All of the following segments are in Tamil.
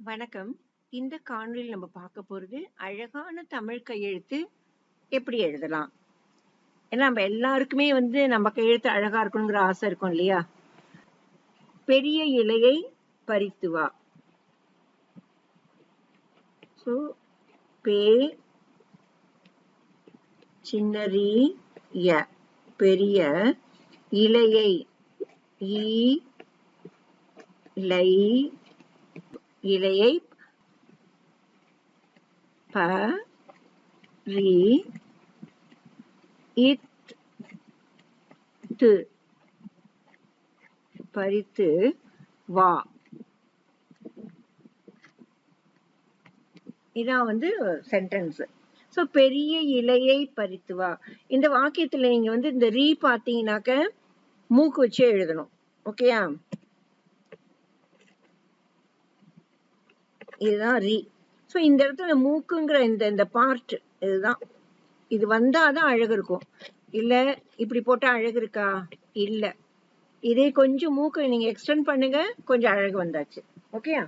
வணக்கம். இந்த காணொளியில் நம்ம பார்க்க போறது அழகான தமிழ் கையெழுத்து எப்படி எழுதலாம். ஏன்னா நம்ம எல்லாருக்குமே நம்ம கையெழுத்து அழகா இருக்கணுங்கிற ஆசை இருக்கும் இல்லையா? பெரிய இலையை பறித்து வா. சோ பே சின்னரி ய பெரிய இலையை இலை இலையை ப ரி இத்து பறித்து வா. இதான் சென்டென்ஸ். சோ பெரிய இலையை பறித்து வா. இந்த வாக்கியத்துல நீங்க இந்த ரீ பாத்தீங்கன்னாக்க மூக்கு வச்சு எழுதணும். ஓகேயா? இதுதான் ரீ. சோ இந்த இடத்துல மூக்குங்கிற இந்த பார்ட் இதுதான். இது வந்தாதான் அழகு இருக்கும். இல்ல இப்படி போட்டா அழகு இருக்கா? இல்ல. இதே கொஞ்சம் மூக்கை நீங்க எக்ஸ்டெண்ட் பண்ணுங்க, கொஞ்சம் அழகு வந்தாச்சு. ஓகேயா?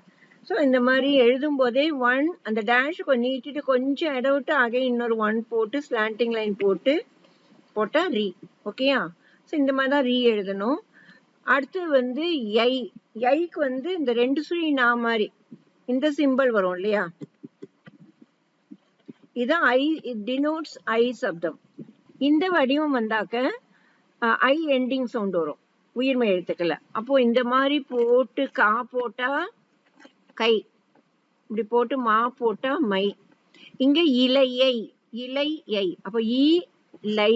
சோ இந்த மாதிரி எழுதும் போதே அந்த டேஷ் கொஞ்சம் நீட்டிட்டு கொஞ்சம் இடம் விட்டு அகைன் இன்னொரு 1 போட்டு ஸ்லாண்டிங் லைன் போட்டா ரீ. ஓகேயா? சோ இந்த மாதிரி தான் ரீ எழுதணும். அடுத்து ஐக்கு இந்த 2 சுழி நா மாதிரி இந்த சிம்பிள் வரும் இல்லையா? இதான் ஐ டினோட்ஸ் ஐ சப்தம். இந்த வடிவம் வந்தாக்க ஐ எண்டிங் சவுண்ட் வரும் உயிர்மை எழுத்துக்கள்ல. அப்போ இந்த மாதிரி போட்டு கா போட்டா கை, இப்படி போட்டு மா போட்டா மை. இங்க இலையை அப்போ லை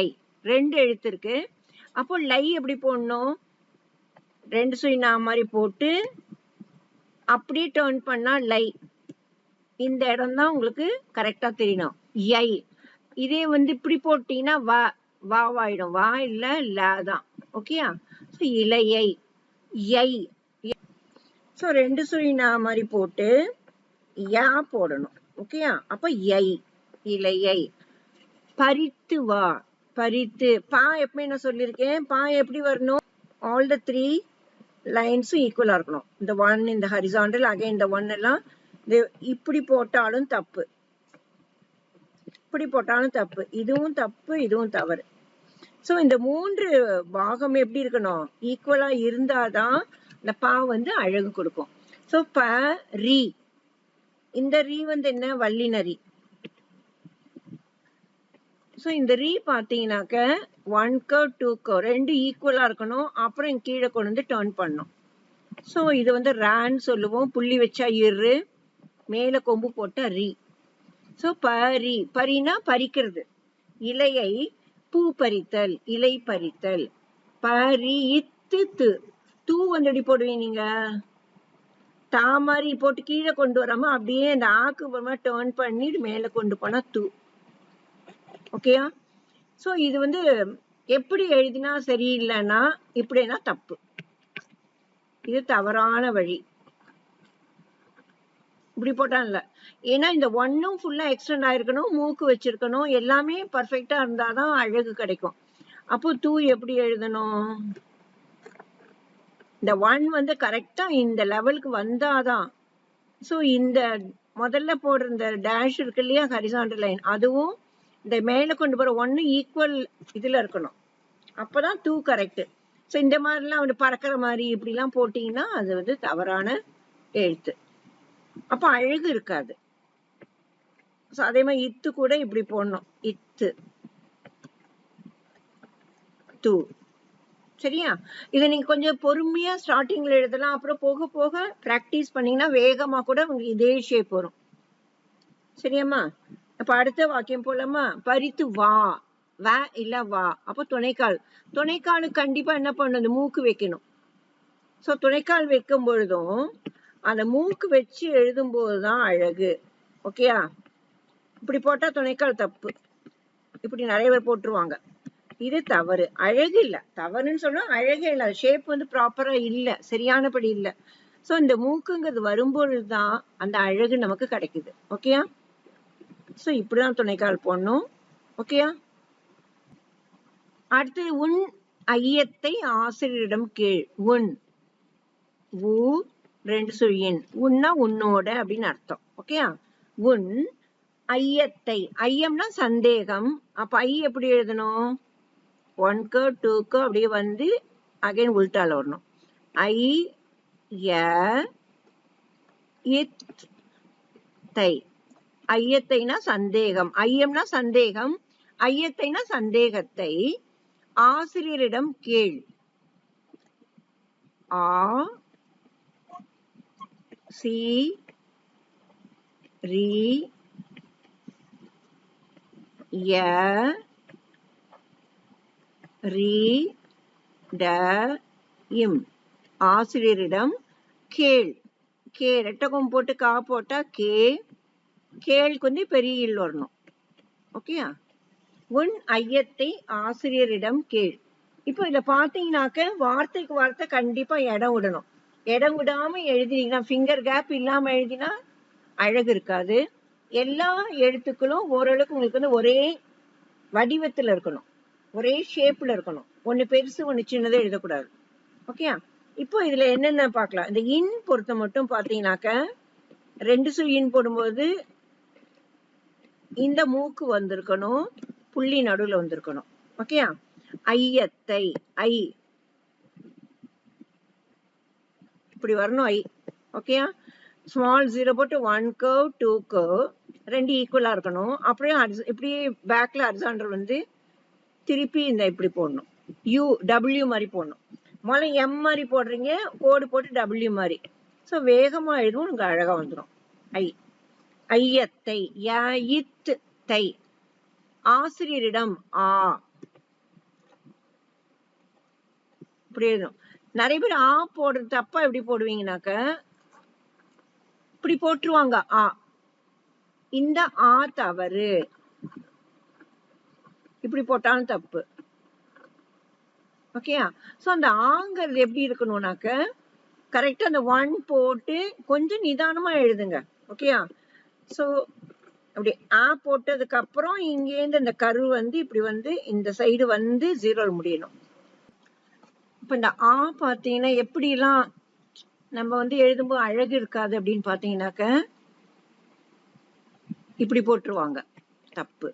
ஐ 2 எழுத்து இருக்கு. அப்போ லை எப்படி போடணும்? 2 சுழி நா மாதிரி போட்டு அப்படியே டர்ன் பண்ணா லை. இந்த இடம் தான் உங்களுக்கு கரெக்டா தெரியணும். ஐ இதே இப்படி போட்டீங்கன்னா வாவாயிடும். வா இல்ல லாதான். ஓகேயா? இலையை ஐ. சோ 2 சுழி நா மாதிரி போட்டு யா போடணும். ஓகேயா? அப்ப ஐ இலையை. பறித்து வா. பறித்து பா எப்பவுமே நான் சொல்லியிருக்கேன். பா எப்படி வரணும்? ஆல் த 3 லைன்ஸும் ஈக்குவலா இருக்கணும். இந்த 1 இந்த ஹரிசாண்டல் அகைன் இந்த 1 எல்லாம் இப்படி போட்டாலும் தப்பு, இப்படி போட்டாலும் தப்பு. இதுவும் தப்பு, இதுவும் தவறு. சோ இந்த 3 பாகம் எப்படி இருக்கணும்? ஈக்குவலா இருந்தாதான் இந்த பா அழகு கொடுக்கும். சோ ப ரி. இந்த ரீ என்ன? வல்லினரி. சோ இந்த ரீ பாத்தீங்கன்னாக்க 1 கர்வ் 2 கர்வ் 2 ஈக்குவலா இருக்கணும். அப்புறம் கீழே கொண்டு டர்ன் பண்ணணும். சோ இது ரான்னு சொல்லுவோம். புள்ளி வச்சா இரு, மேல கொம்பு போட்டா ரீ. சோ பரி. பரினா பறிக்கிறது. இலையை பூ பறித்தல், இலை பறித்தல். பரித்து தூ எப்படி போடுவீங்க நீங்க? தா மாதிரி போட்டு கீழே கொண்டு வராம அப்படியே அந்த ஆக்கு டர்ன் பண்ணி மேல கொண்டு போனா தூ. ஓகேயா? சோ இது எப்படி எழுதினா சரியில்லைன்னா இப்படின்னா தப்பு. இது தவறான வழி. இப்படி போட்டா இல்ல. ஏன்னா இந்த 1ம் ஃபுல்லா எக்ஸ்டெண்ட் ஆயிருக்கணும், மூக்கு வச்சிருக்கணும், எல்லாமே பர்ஃபெக்டா இருந்தாதான் அழகு கிடைக்கும். அப்போ தூ எப்படி எழுதணும்? இந்த 1 கரெக்டா இந்த லெவலுக்கு வந்தாதான். சோ இந்த முதல்ல போடுற இந்த டேஷ் இருக்கு இல்லையா, ஹரிசாண்டல் லைன், அதுவும் இந்த மேல கொண்டு போற 1 ஈக்குவல் இதுல இருக்கணும். அப்பதான் தூ கரெக்ட். சோ இந்த மாதிரிலாம் பறக்கிற மாதிரி இப்படி எல்லாம் போட்டீங்கன்னா அது தவறான எழுத்து. அப்ப அழகு இருக்காது. அதே மாதிரி இத்து கூட இப்படி போடணும். இத்து தூ. சரியா? இதை நீங்க கொஞ்சம் பொறுமையா ஸ்டார்டிங்ல எழுதலாம். அப்புறம் போக போக பிராக்டிஸ் பண்ணீங்கன்னா வேகமா கூட உங்களுக்கு இதே ஷேப் வரும். சரியாம்மா? அப்ப அடுத்த வாக்கியம் போலாமா? பறித்து வா. வ இல்ல வா. அப்ப துணைக்கால். துணைக்காலு கண்டிப்பா என்ன பண்ணணும்? மூக்கு வைக்கணும். சோ துணைக்கால் வைக்கும் பொழுதும் அந்த மூக்கு வச்சு எழுதும் போதுதான் அழகு. ஓகேயா? இப்படி போட்டா துணைக்கால் தப்பு. இப்படி நிறைய பேர் போட்டுருவாங்க. இது தவறு. அழகு இல்ல. தவறுன்னு சொன்னா அழகே இல்ல. ஷேப் ப்ராப்பரா இல்ல, சரியானபடி இல்ல. சோ இந்த மூக்குங்கிறது வரும்பொழுதுதான் அந்த அழகு நமக்கு கிடைக்குது. ஓகேயா? சோ இப்படிதான் துணைக்கால் போடணும். ஓகேயா? அடுத்து உன் ஐயத்தை ஆசிரியரிடம் கேள். உன் ஊ ரெண்டு சுழியின். உன்னா உன்னோட அப்படின்னு அர்த்தம். ஓகேயா? உன் ஐயத்தை. ஐயம்னா சந்தேகம். அப்ப ஐ எப்படி எழுதணும்? 1க்கு 2க்கு அப்படியே வந்து அகைன் உல்டால வரணும். ஐ ய இத் தை. ஐயத்தைனா சந்தேகம். ஐயம்னா சந்தேகம். ஐயத்தைனா சந்தேகத்தை ஆசிரியரிடம் கேள். ஆ சி ரி ய ரி ட இம். ஆசிரியரிடம் கேள். கே ரெட்டகம் போட்டு கா போட்டா கே. கேளுக்கு வந்து பெரிய இல் வரணும். ஓகேயா? உன் ஐயத்தை ஆசிரியரிடம் கேள். இப்போ இத பாத்தீங்கன்னாக்க வார்த்தைக்கு வார்த்தை கண்டிப்பா இடம் விடணும். இடம் விடாம எழுதினீங்கன்னா, ஃபிங்கர் கேப் இல்லாம எழுதினா அழகு இருக்காது. எல்லா எழுத்துக்களும் ஓரளவுக்கு உங்களுக்கு வந்து ஒரே வடிவத்துல இருக்கணும், ஒரே ஷேப்ல இருக்கணும். ஒண்ணு பெருசு ஒண்ணு சின்னதா எழுதக்கூடாது. ஓகேயா? இப்போ இதுல என்னென்ன பார்க்கலாம். இந்த இன் பொறுத்த மட்டும் பாத்தீங்கன்னாக்க ரெண்டு இன் போடும்போது இந்த மூக்கு வந்திருக்கணும், புள்ளி நடுவுல வந்திருக்கணும். ஓகேயா? ஐயத்தை. ஐ இப்படி வரணும். ஐ. ஓகேயா? ஸ்மால் 0 போட்டு 1 கர்வ் 2 கர்வ் ரெண்டு ஈக்குவலா இருக்கணும். அப்படியே இப்படியே பேக்ல ஹரிசாண்டல் வந்து திருப்பி இந்த இப்படி போடணும். யூ டபிள்யூ மாதிரி போடணும். முதல்ல எம் மாதிரி போடுறீங்க, கோடு போட்டு டபிள்யூ மாதிரி. ஸோ வேகமா எழுதும், உங்களுக்கு அழகா வந்துடும். ஐ. ஐயத்தை. யித் தை. ஆசிரியரிடம் ஆ. இப்படி எழுதணும். நிறைய பேர் ஆ போடுறது தப்பா எப்படி போடுவீங்கன்னாக்க இப்படி போட்டுருவாங்க ஆ. இந்த ஆ தவறு. இப்படி போட்டாலும் தப்பு. ஓகேயா? சோ அந்த ஆங்கிறது எப்படி இருக்கணும்னாக்க கரெக்டா அந்த 1 போட்டு கொஞ்சம் நிதானமா எழுதுங்க. ஓகேயா? சோ அப்படி ஆ போட்டதுக்கு அப்புறம் இங்கேருந்து இந்த கரு வந்து இப்படி வந்து இந்த சைடு வந்து 0 முடியணும். இப்ப இந்த ஆ பாத்தீங்கன்னா எப்படி எல்லாம் நம்ம வந்து எழுதும்போது அழகு இருக்காது அப்படின்னு பாத்தீங்கன்னாக்க இப்படி போட்டுருவாங்க, தப்பு.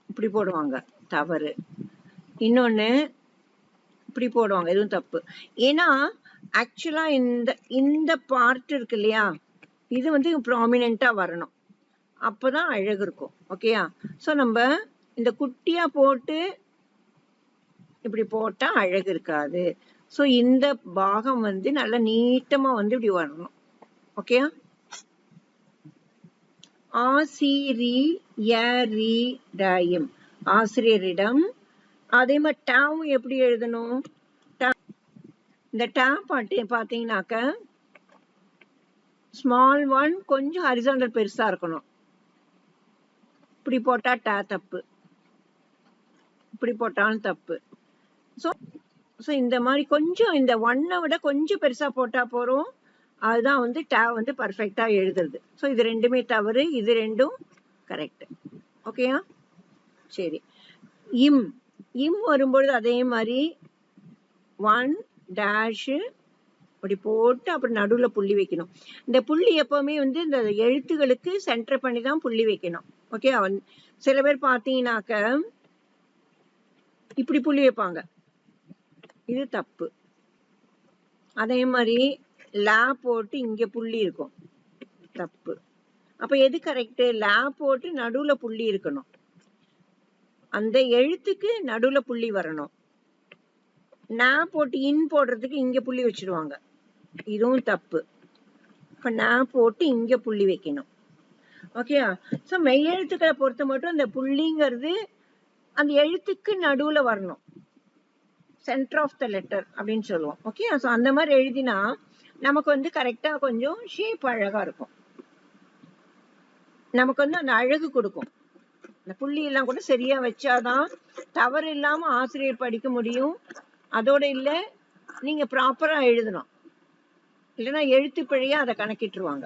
இப்படி போடுவாங்க, தவறு. இன்னொன்னு இப்படி போடுவாங்க, எதுவும் தப்பு. ஏன்னா ஆக்சுவலா இந்த பார்ட் இருக்கு இல்லையா, இது வந்து ப்ராமினென்ட்டா வரணும், அப்பதான் அழகு இருக்கும். ஓகேயா? சோ நம்ம இந்த குட்டியா போட்டு இப்படி போட்டா அழகு இருக்காது. சோ இந்த பாகம் வந்து நல்லா நீட்டமா வந்து இப்படி வரணும். ஓகேயா? ஆசிரியரிடம். ஆசிரியரிடம். அதே மாதிரி டாவும் எப்படி எழுதணும்? இந்த டா பாட்டு பாத்தீங்கன்னாக்க ஸ்மால் 1 கொஞ்சம் ஹரிசாண்டல் பெருசா இருக்கணும். இப்படி போட்டா டா தப்பு, இப்படி போட்டாலும் தப்பு. சோ இந்த மாதிரி கொஞ்சம் இந்த 1 விட கொஞ்சம் பெருசா போட்டா போறோம். அதுதான் வந்து டா வந்து பர்ஃபெக்டா எழுதுறது. சோ இது ரெண்டுமே தவறு, இது ரெண்டும் கரெக்ட். ஓகேயா? சரி. இம். இம் வரும்பொழுது அதே மாதிரி 1 டேஷ் அப்படி போட்டு அப்புறம் நடுவுல புள்ளி வைக்கணும். இந்த புள்ளி எப்பவுமே வந்து இந்த எழுத்துகளுக்கு சென்டர் பண்ணி தான் புள்ளி வைக்கணும். ஓகே? சில பேர் பாத்தீங்கன்னாக்க இப்படி புள்ளி வைப்பாங்க, இது தப்பு. அதே மாதிரி லா போட்டு இங்க புள்ளி இருக்கும், தப்பு. அப்ப எது கரெக்ட்? லா போட்டு நடுவுல புள்ளி இருக்கணும், அந்த எழுத்துக்கு நடுவுல புள்ளி வரணும். நா போட்டு இன் போடுறதுக்கு இங்க புள்ளி வச்சிருவாங்க, இதுவும் தப்பு. இப்ப நா போட்டு இங்க புள்ளி வைக்கணும். ஓகேயா? சோ மெய்யெழுத்துக்களை பொறுத்த மட்டும் இந்த புள்ளிங்கிறது அந்த எழுத்துக்கு நடுவுல வரணும், சென்டர் ஆஃப் த லெட்டர் அப்படின்னு சொல்லுவோம். ஓகே? சோ அந்த மாதிரி எழுதினா நமக்கு வந்து கரெக்டா கொஞ்சம் ஷேப் அழகா இருக்கும், நமக்கு வந்து அந்த அழகு கொடுக்கும். இந்த புள்ளி எல்லாம் கூட சரியா வச்சாதான் தவறு இல்லாம ஆசிரியர் படிக்க முடியும். அதோட இல்ல, நீங்க ப்ராப்பரா எழுதணும், இல்லைன்னா எழுத்து பிழையா அதை கணக்கிட்டுருவாங்க.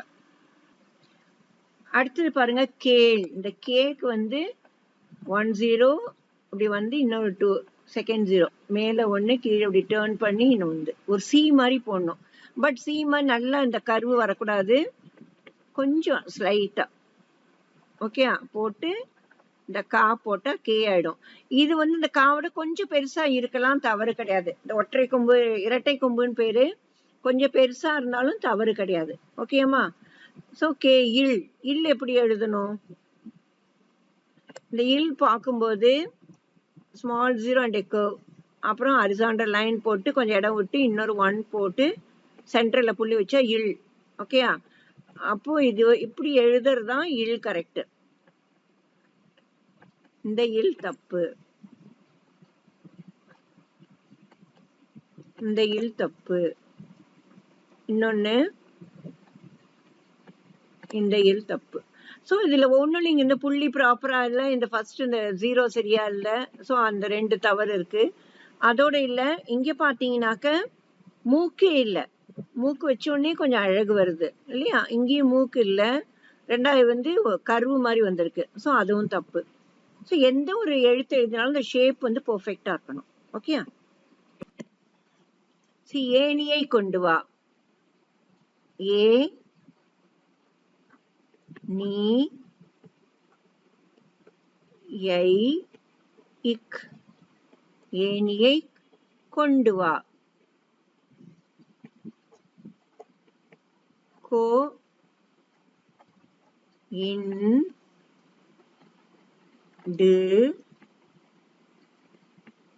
அடுத்தது பாருங்க கேள். இந்த கேக்கு வந்து 1 0 இப்படி வந்து இன்னொரு 2 செகண்ட் 0 மேல 1 கீழே இப்படி டேர்ன் பண்ணி இன்னும் வந்து ஒரு சி மாதிரி போடணும். பட் சீமா நல்லா இந்த கர்வு வரக்கூடாது, கொஞ்சம் ஸ்லைட்டா. ஓகே, போட்டு இந்த கா போட்டா கே ஆயிடும். இது வந்து இந்த காவோட கொஞ்சம் பெருசா இருக்கலாம், தவறு கிடையாது. இந்த ஒற்றை கொம்பு இரட்டை கொம்புன்னு பேரு, கொஞ்சம் பெருசா இருந்தாலும் தவறு கிடையாது. ஓகேமா? சோ கே இல். இல் எப்படி எழுதணும்? இந்த இல் பார்க்கும்போது ஸ்மால் ஜீரோ அண்ட் கர்வ், அப்புறம் ஹரிசாண்டல் லைன் போட்டு கொஞ்சம் இடம் விட்டு இன்னொரு 1 போட்டு சென்டர்ல புள்ளி வச்சா இல். ஓகேயா? அப்போ இது இப்படி எழுதுறதுதான் இல் கரெக்ட். இந்த இல் தப்பு, இந்த இல் தப்பு. இன்னொன்னு இந்த இல் தப்பு. சோ இதுல ஒண்ணும் நீங்க இந்த புள்ளி ப்ராப்பரா இல்ல, இந்த ஃபர்ஸ்ட் இந்த 0 சரியா இல்ல. சோ அந்த 2 தவறு இருக்கு. அதோட இல்ல, இங்க பாத்தீங்கன்னாக்க மூக்கே இல்ல. மூக்கு வச்ச உடனே கொஞ்சம் அழகு வருது இல்லையா? இங்கேயும் மூக்கு இல்ல, ரெண்டாவது வந்து கர்வு மாதிரி வந்திருக்கு. சோ அதுவும் தப்பு. சோ எந்த ஒரு எழுத்து எழுதினாலும் இந்த ஷேப் வந்து பெர்ஃபெக்ட்டா இருக்கணும். ஓகே? ஏணியை கொண்டு வா. ஏ நீ யை இக். ஏணியை கொண்டு வா. கோ இன் டு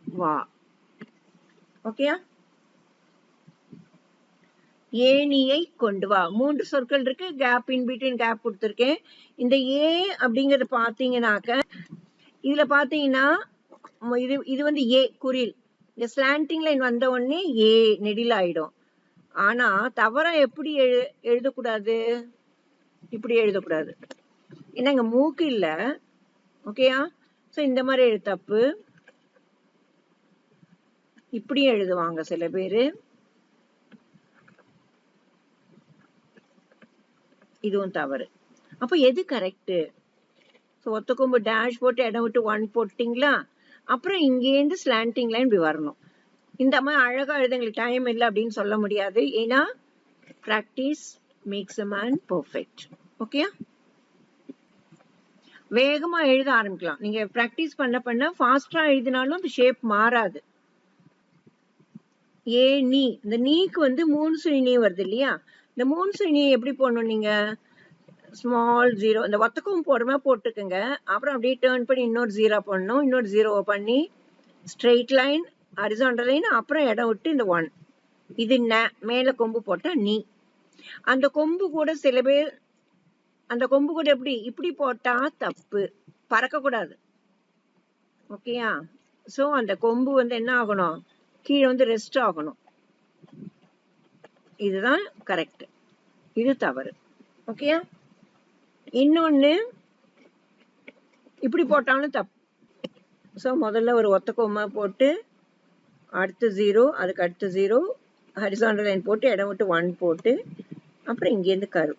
வா. ஓகேயா? ஏணியை கொண்டு வா. 3 சொற்கள் இருக்கு, கேப் இன் பிட்வீன் கேப் கொடுத்துருக்கேன். இந்த ஏ அப்படிங்கறது பாத்தீங்கன்னாக்க இதுல பாத்தீங்கன்னா இது வந்து ஏ குறில். இந்த ஸ்லாண்டிங் லைன் வந்த உடனே ஏ நெடில் ஆயிடும். ஆனா தவறா எப்படி எழுதக்கூடாது? இப்படி எழுதக்கூடாது, ஏன்னா இங்க மூக்கு இல்ல. ஓகேயா? சோ இந்த மாதிரி தப்பு. இப்படி எழுதுவாங்க சில பேரு, இதுவும் தவறு. அப்ப எது கரெக்ட்? ஒத்த கொம்பு டேஷ் போட்டு இடம் விட்டு 1 போட்டீங்களா, அப்புறம் இங்கேருந்து ஸ்லாண்டிங் லைன் இப்படி வரணும். இந்த மாதிரி அழகா எழுத எங்களுக்கு டைம் இல்லை அப்படின்னு சொல்ல முடியாது, ஏன்னா practice makes a man perfect. Okay, வேகமா எழுத ஆரம்பிக்கலாம். நீங்க பிராக்டிஸ் பண்ண பண்ண ஃபாஸ்டா எழுதினாலும் அந்த ஷேப் மாறாது. ஏ நீ, இந்த நீக்கு வந்து 3 சுழி நீ வருது இல்லையா? இந்த 3 சுழி நீ எப்படி போடணும்? நீங்க ஸ்மால் ஜீரோ இந்த ஒத்தக்கும் போடுற போட்டுக்குங்க, அப்புறம் அப்படியே டேர்ன் பண்ணி இன்னொரு 0 பண்ணணும், இன்னொரு 0 பண்ணி ஸ்ட்ரெயிட் லைன் ஹரிசாண்டல் லைன், அப்புறம் இடம் விட்டு இந்த 1. இது மேல கொம்பு போட்டா நீ. அந்த கொம்பு கூட சில பேர் அந்த கொம்பு கூட எப்படி இப்படி போட்டா தப்பு, பறக்க கூடாது. ஓகேயா? சோ அந்த கொம்பு வந்து என்ன ஆகணும்? கீழே வந்து ரெஸ்ட் ஆகணும். இதுதான் கரெக்ட், இது தவறு. ஓகேயா? இன்னொன்னு இப்படி போட்டாலும் தப்பு. சோ முதல்ல ஒரு ஒத்த கொம்பை போட்டு அடுத்து 0, அதுக்கு அடுத்து 0, ஹரிசாண்டல் லைன் போட்டு இடம் விட்டு 1 போட்டு அப்புறம் இங்கேருந்து கர்வ்.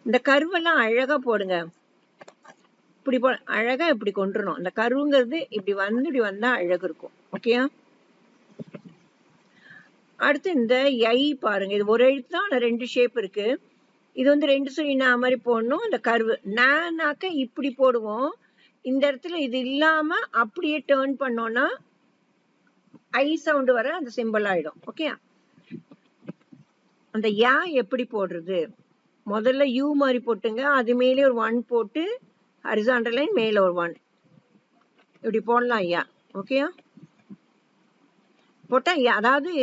இந்த கர்வெல்லாம் அழகா போடுங்க. இப்படி அழகா இப்படி கொண்டுறணும். இந்த கர்வுங்கிறது இப்படி வந்து இப்படி வந்தா அழகு இருக்கும். ஓகேயா? அடுத்து இந்த ஐ பாருங்க, இது ஒரு எழுத்து தான், 2 ஷேப் இருக்கு. இது வந்து 2 சுழி நா மாதிரி போடணும். இந்த கர்வு நாக்க இப்படி போடுவோம். இந்த இடத்துல இது இல்லாம அப்படியே டேர்ன் பண்ணோம்னா ஐ சவுண்ட் வர அந்த சிம்பிள் ஆயிடும். ஓகே, அந்த யா எப்படி போடுறது? முதல்ல யூ மாதிரி போட்டுங்க, அது மேலே ஒரு 1 போட்டு ஹரிசாண்டல் லைன் மேல ஒரு 1 இப்படி போடலாம் ஐயா. ஓகே, போட்டா அதாவது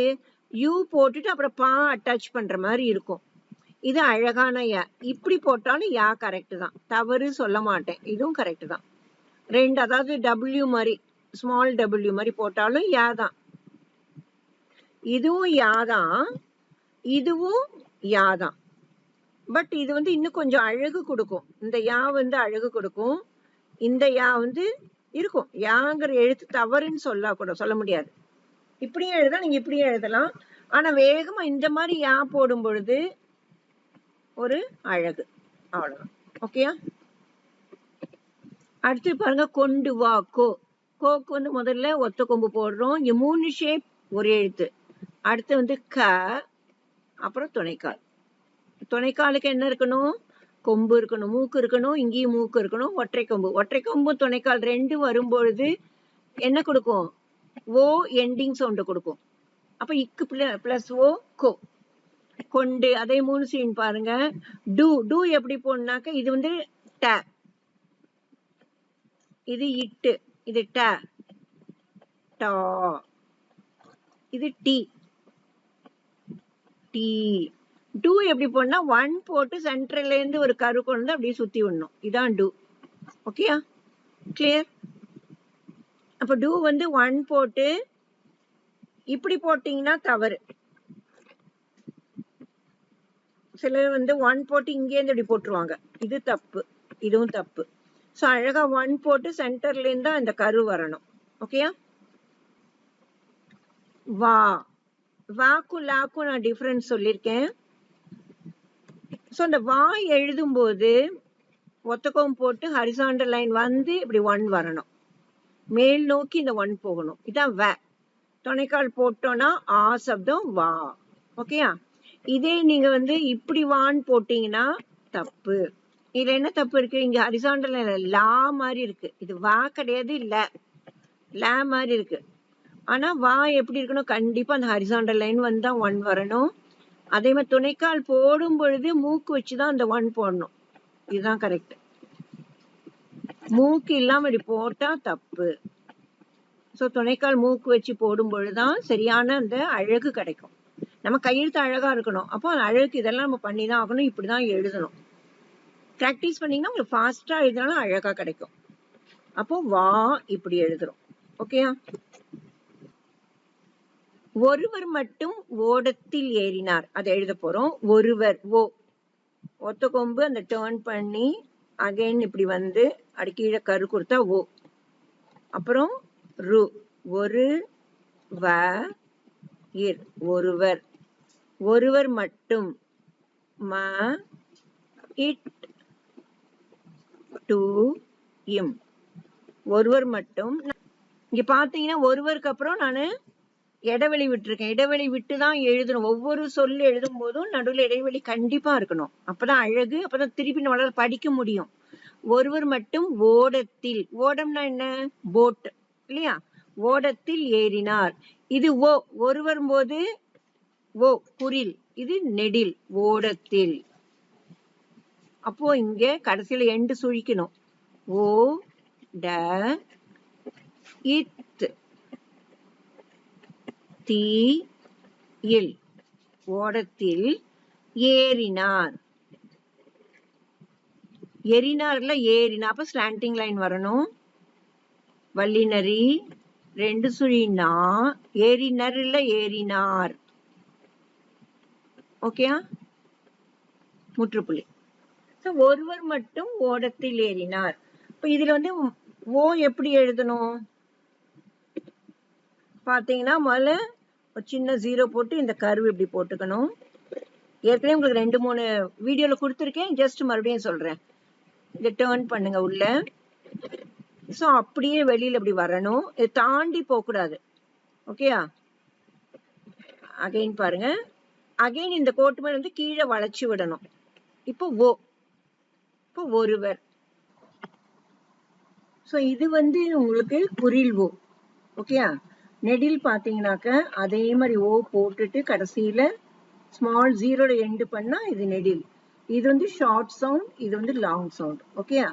யூ போட்டுட்டு அப்புறம் பா அட்டாச் பண்ற மாதிரி இருக்கும். இது அழகான யா. இப்படி போட்டாலும் யா கரெக்ட் தான், தவறு சொல்ல மாட்டேன், இதுவும் கரெக்ட் தான். 2 அதாவது டபிள்யூ மாதிரி ஸ்மால் டபிள்யூ மாதிரி போட்டாலும் யா தான். இதுவும் யா தான், இதுவும் யா தான். பட் இது வந்து இன்னும் கொஞ்சம் அழகு கொடுக்கும். இந்த யா வந்து அழகு கொடுக்கும், இந்த யா வந்து இருக்கும். யாங்கிற எழுத்து தவறுன்னு சொல்ல முடியாது. இப்படியும் எழுதலாம், நீங்க இப்படியும் எழுதலாம். ஆனா வேகமா இந்த மாதிரி யா போடும் பொழுது ஒரு அழகு, அவ்வளவுதான். ஓகேயா? அடுத்து பாருங்க, கொண்டு வா. கோக்கு வந்து முதல்ல ஒத்த கொம்பு போடுறோம். இங்க 3 ஷேப் ஒரு எழுத்து. அடுத்து வந்து க, அப்புறம் துணைக்கால். துணைக்காலுக்கு என்ன இருக்கணும்? கொம்பு இருக்கணும், மூக்கு இருக்கணும், இங்கேயும் மூக்கு இருக்கணும், ஒற்றை கொம்பு. ஒற்றை கொம்பு துணைக்கால் ரெண்டு வரும்பொழுது என்ன கொடுக்கும்? ஓ எண்டிங் சவுண்ட் கொடுக்கும். அப்ப இக்கு பிளஸ் ஓ கோ. கொண்டு. அதே 3 சீன் பாருங்க. டூ. டூ எப்படி போடனாக்க இது வந்து ட, இது இட்டு, இது ட, டா, இது டி, டி. டூ எப்படி போடனா 1 போட்டு சென்ட்ரல்ல இருந்து ஒரு கரு கொண்டு அப்படியே சுத்தி விடணும். இதான் டூ. ஓகேயா? கிளியர்? அப்ப டூ வந்து 1 போட்டு இப்படி போட்டீங்கன்னா தவறு. சிலர் வந்து 1 போட்டு இங்கே இருந்து இப்படி போட்டுருவாங்க. இது தப்பு, இதுவும் தப்பு. சோ அழகா 1 போட்டு சென்டர்ல இருந்தா இந்த கரு வரணும். ஓகேயா? வா. வாக்கும் லாக்கும் நான் டிஃபரன்ஸ் சொல்லியிருக்கேன். சோ இந்த வா எழுதும் போது ஒத்தக்கம் போட்டு ஹரிசாண்டல் லைன் வந்து இப்படி 1 வரணும். மேல் நோக்கி இந்த 1 போகணும். இதான் வ. துணைக்கால் போட்டோம்னா ஆ சப்தம் வா. ஓகேயா? இதே நீங்க வந்து இப்படி வான்னு போட்டீங்கன்னா தப்பு. இதுல என்ன தப்பு இருக்கு? இங்க ஹரிசாண்டல் லைன் லா மாதிரி இருக்கு. இது வா கிடையாது, ல மாதிரி இருக்கு. ஆனா வா எப்படி இருக்கணும்? கண்டிப்பா அந்த ஹரிசாண்டல் லைன் வந்தா 1 வரணும். அதே மாதிரி துணைக்கால் போடும் பொழுது மூக்கு வச்சுதான் அந்த 1 போடணும். இதுதான் கரெக்ட். மூக்கு இல்லாம இப்படி போட்டா தப்பு. சோ துணைக்கால் மூக்கு வச்சு போடும் பொழுதுதான் சரியான அந்த அழகு கிடைக்கும். நம்ம கையெழுத்து அழகா இருக்கணும். அப்போ அந்த அழகு இதெல்லாம் நம்ம பண்ணிதான் ஆகணும். இப்படிதான் எழுதணும். பிராக்டிஸ் பண்ணீங்கன்னா உங்களுக்கு ஃபாஸ்டா எழுதினாலும் அழகா கிடைக்கும். அப்போ வா இப்படி எழுதுறோம். ஓகேயா? ஒருவர் மட்டும் ஓடத்தில் ஏறினார். அதை எழுத போறோம். ஒருவர் ஓ. ஒத்த கொம்பு அந்த டேர்ன் பண்ணி அகைன் இப்படி வந்து அடிக்கீழ கரு கொடுத்தா ஓ. அப்புறம் ரு. ஒரு வ இர். ஒருவர். ஒருவர் மட்டும் ம இட் டு இம். ஒருவர் மட்டும். இங்க பாத்தீங்கன்னா ஒருவருக்கு அப்புறம் நானு இடைவெளி விட்டுருக்கேன். இடைவெளி விட்டுதான் எழுதணும். ஒவ்வொரு சொல் எழுதும் போதும் நடுவில் இடைவெளி கண்டிப்பா இருக்கணும். அப்பதான் அழகு. அப்பதான் திருப்பி நம்மளால படிக்க முடியும். ஒருவர் மட்டும் ஓடத்தில். ஓடம்னா என்ன? போட் இல்லையா? ஓடத்தில் ஏறினார். இது ஓ. ஒருவர் போது ஓ குறில். இது நெடில். ஓடத்தில். அப்போ இங்க கடைசியில எண்டு சுழிக்கணும். ஓ ட இத் தி இல். ஓடத்தில் ஏறினார். ஏறினார்ல ஏறினா. அப்ப ஸ்லாண்டிங் லைன் வரணும். வல்லினரி 2 சுழினா. ஏறினர் இல்ல ஏறினார். ஓகேயா? முற்றுப்புள்ளி. ஒருவர் மட்டும் ஓடத்தில் ஏறினார். இப்ப இதுல வந்து ஓ எப்படி எழுதணும் பாத்தீங்கன்னா முதல்ல ஒரு சின்ன 0 போட்டு இந்த கர்வ் இப்படி போட்டுக்கணும். ஏற்கனவே உங்களுக்கு 2-3 வீடியோல கொடுத்துருக்கேன். ஜஸ்ட் மறுபடியும் சொல்றேன். இதை டேர்ன் பண்ணுங்க உள்ள. சோ அப்படியே வெளியில இப்படி வரணும். இதை தாண்டி போக கூடாது. ஓகேயா? அகைன் பாருங்க. அகைன் இந்த கோட்டு மேல வந்து கீழே வளைச்சு விடணும். இப்போ ஓ. இப்போ ஒருவர். சோ இது வந்து உங்களுக்கு குறில் ஓ. ஓகேயா? நெடில் பாத்தீங்கன்னாக்க அதே மாதிரி ஓ போட்டுட்டு கடைசியில ஸ்மால் 0 எண்டு பண்ணா இது நெடில். இது வந்து ஷார்ட் சவுண்ட், இது வந்து லாங் சவுண்ட். ஓகேயா?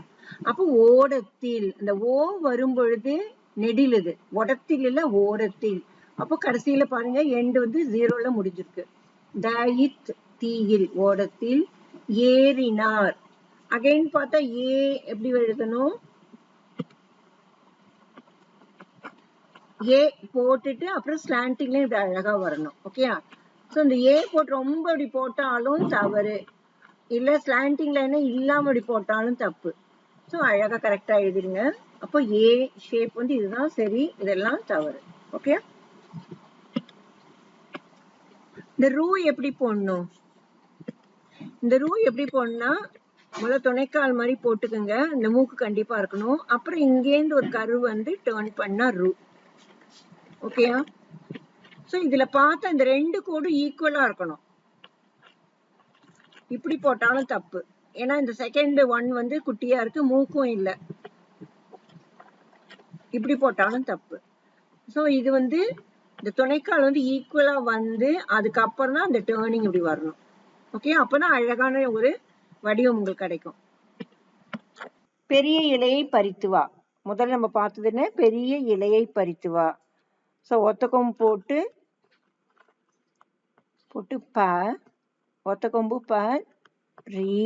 அப்போ ஓடத்தில் இந்த ஓ வரும் பொழுது நெடில். இது ஒடத்தில் இல்ல ஓடத்தில். அப்போ கடைசியில பாருங்க எண்டு வந்து 0ல முடிஞ்சிருக்கு. தயித் தீயில். ஓடத்தில் ஏறினார். அகைன் பார்த்தா ஏ எப்படி எழுதணும்? ஏ போட்டுட்டு அப்புறம் ஸ்லாண்டிங்ல இப்படி அழகா வரணும். ஓகேயா? சோ இந்த ஏ போட்டு ரொம்ப இப்படி போட்டாலும் தவறு. இல்ல ஸ்லாண்டிங் லைன் இல்லாம இப்படி போட்டாலும் தப்பு. சோ அழகா கரெக்டா எழுதிருங்க. அப்போ ஏ ஷேப் வந்து இதுதான் சரி, இதெல்லாம் தவறு. ஓகே? இந்த ரூ எப்படி போடணும்? இந்த ரூ எப்படி போடணும்னா முதல்ல துணைக்கால் மாதிரி போட்டுக்குங்க. இந்த மூக்கு கண்டிப்பா இருக்கணும். அப்புறம் இங்கேருந்து ஒரு கரு வந்து டேர்ன் பண்ணா ரூ. ஓகேயா? சோ இதுல பார்த்தா இந்த 2 கோடும் ஈக்குவலா இருக்கணும். இப்படி போட்டாலும் தப்பு. ஏன்னா இந்த செகண்ட் ஒன் வந்து குட்டியா இருக்கு, மூக்கும் இல்ல. இப்படி போட்டாலும் தப்பு. சோ இது வந்து இந்த துணைக்கால் வந்து ஈக்குவலா வந்து அதுக்கப்புறம் தான் அந்த டேர்னிங் இப்படி வரணும். ஓகே, அப்பதான் அழகான ஒரு வடிவம் உங்களுக்கு கிடைக்கும். பெரிய இலையை பறித்து வா. முதல்ல நம்ம பார்த்தது என்ன? பெரிய இலையை பறித்து வா. சோ ஒத்த கொம்பு போட்டு ப, ஒத்த கொம்பு ப, ரி,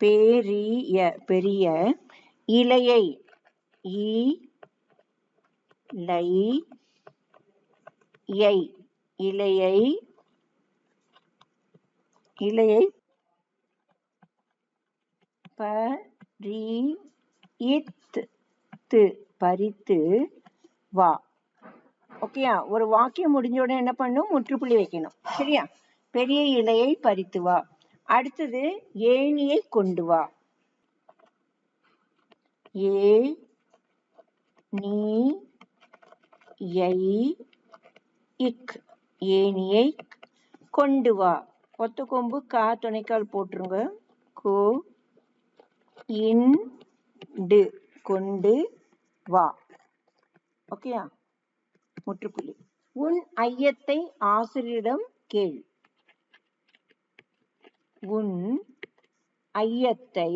பெரிய, பெரிய, இலையை, இ, லை, யை, இலையை, இலையை, ப, ரி, இத்து, பறித்து வா. ஓகேயா? ஒரு வாக்கியம் முடிஞ்ச உடனே என்ன பண்ணும்? முற்றுப்புள்ளி வைக்கணும். சரியா? பெரிய இலையை பறித்து வா. அடுத்தது ஏணியை கொண்டு வா. ஏ, நீ, யை, இக், ஏணியை கொண்டு வா. ஒத்த கொம்பு கா, துணைக்கால் போட்டுருங்க. கு, இண்டு, கொண்டு வா. ஓகேயா? முற்றுப்புள்ளி. உன் ஐயத்தை ஆசிரியரிடம் கேள். உன் ஐயத்தை,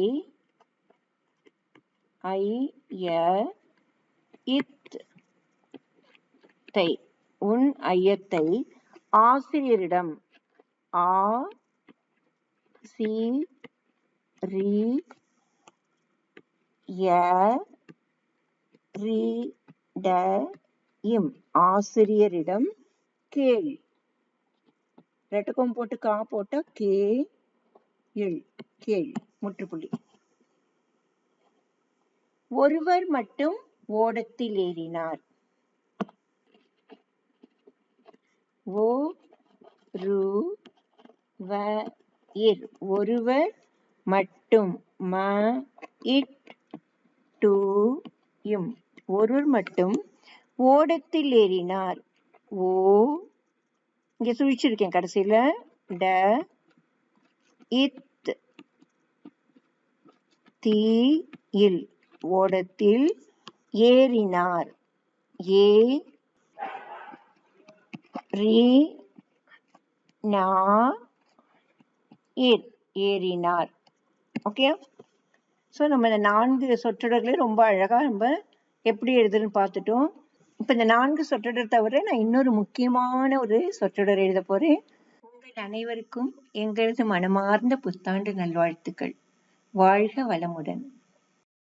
உன் ஐயத்தை ஆசிரியரிடம், ஆ, சி, ரி, ய, ரி, ட, இம், ஆசிரியரிடம் கேள். ரெட்டக்கம் போட்டு கா போட்டா கே, இல், கேள். முற்றுப்புள்ளி. ஒருவர் மட்டும் ஓடத்தில் ஏறினார். ஓ, ரு, வ, இர், ஒருவர் மட்டும், ம, இட், டு, இம், ஒருவர் மட்டும் ஓடத்தில் ஏறினார். ஓ, இங்க சுழிச்சிருக்கேன் கடைசியில, ட, இத், தி, இல், ஓடத்தில் ஏறினார். ஏ, ரி, நா, இர், ஏறினார். ஓகே. ஸோ நம்ம இந்த 4 சொற்றொடர்களை ரொம்ப அழகா நம்ம எப்படி எழுதுன்னு பார்த்துட்டோம். இப்ப இந்த 4 சொற்றொடர் தவிர நான் இன்னொரு முக்கியமான ஒரு சொற்றொடர் எழுத போறேன். உங்கள் அனைவருக்கும் எங்களது மனமார்ந்த புத்தாண்டு நல்வாழ்த்துக்கள். வாழ்க வளமுடன்.